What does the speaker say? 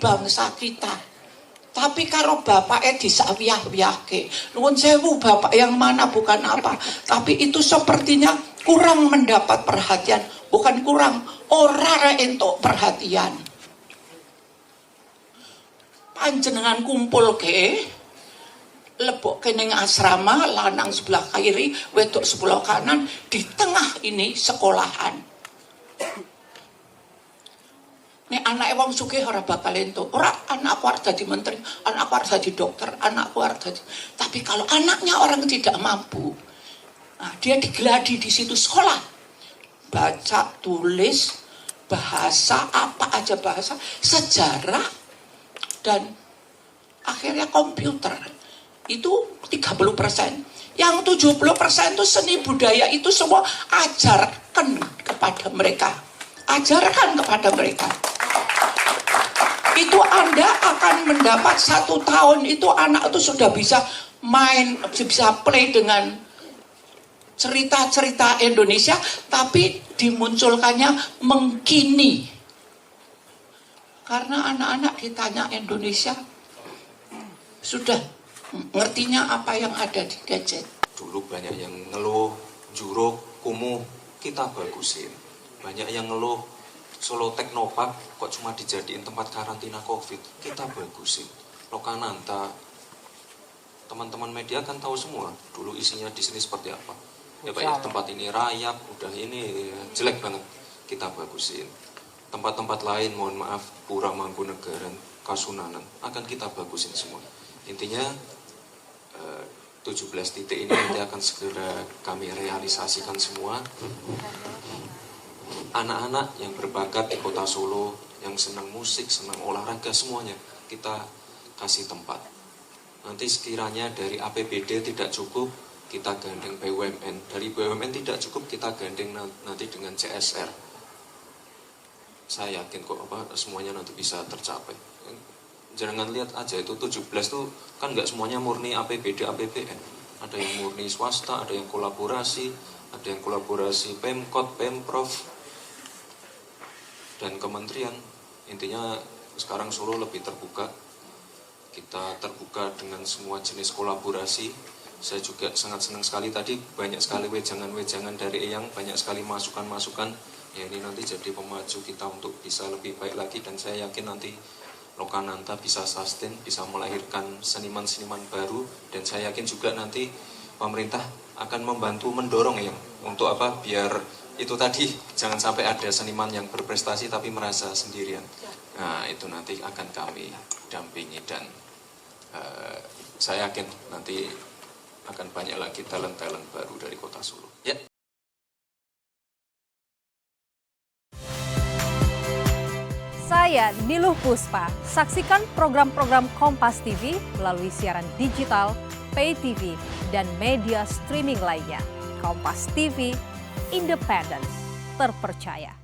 bangsa kita. Tapi karo bapaknya disawiyah-wiyahke. Nuwun sewu, bapak yang mana bukan apa. Tapi itu sepertinya kurang mendapat perhatian. Bukan kurang, ora entuk perhatian. Panjenengan kumpul ke, lebok kening asrama, lanang sebelah kiri, wedok sebelah kanan, di tengah ini sekolahan. Nek anak wong sugih ora bakal entuk. Ora, anakku arep dadi menteri, anakku arep dadi dokter, anakku arep dadi. Tapi kalau anaknya orang tidak mampu, nah, dia digeladi di situ sekolah. Baca, tulis, bahasa, apa aja bahasa, sejarah, dan akhirnya komputer. Itu 30%. Yang 70% itu seni budaya, itu semua ajarkan kepada mereka. Ajarkan kepada mereka. Itu Anda akan mendapat 1 tahun itu anak itu sudah bisa main, bisa play dengan cerita-cerita Indonesia, tapi dimunculkannya mengkini. Karena anak-anak ditanya Indonesia, sudah ngertinya apa yang ada di gadget. Dulu banyak yang ngeluh, juruk, kumuh, kita bagusin. Banyak yang ngeluh, Solo Teknopark kok cuma dijadiin tempat karantina COVID, kita bagusin. Lokananta, teman-teman media kan tahu semua dulu isinya di sini seperti apa. Ya Pak ya, tempat ini rayap, udah ini jelek banget, kita bagusin. Tempat-tempat lain, mohon maaf, Pura Mangkunegaran, Kasunanan, akan kita bagusin semua. Intinya 17 titik ini nanti akan segera kami realisasikan semua. Anak-anak yang berbakat di kota Solo, yang senang musik, senang olahraga, semuanya kita kasih tempat. Nanti sekiranya dari APBD tidak cukup, kita gandeng BUMN. Dari BUMN tidak cukup, kita gandeng nanti dengan CSR. Saya yakin kok semuanya nanti bisa tercapai. Jangan lihat aja itu 17 tuh kan nggak semuanya murni APBD, APBN. Ada yang murni swasta, ada yang kolaborasi, ada yang kolaborasi Pemkot, Pemprov, dan kementerian. Intinya sekarang Solo lebih terbuka. Kita terbuka dengan semua jenis kolaborasi. Saya juga sangat senang sekali tadi banyak sekali wejangan-wejangan dari Eyang, banyak sekali masukan-masukan. Ya ini nanti jadi pemaju kita untuk bisa lebih baik lagi, dan saya yakin nanti Lokananta bisa sustain, bisa melahirkan seniman-seniman baru, dan saya yakin juga nanti pemerintah akan membantu mendorong Eyang untuk apa, biar itu tadi, jangan sampai ada seniman yang berprestasi tapi merasa sendirian. Nah, itu nanti akan kami dampingi, dan saya yakin nanti akan banyak lagi talent-talent baru dari kota Solo. Ya. Saya Niluh Puspa. Saksikan program-program Kompas TV melalui siaran digital, pay TV, dan media streaming lainnya. Kompas TV, independen, terpercaya.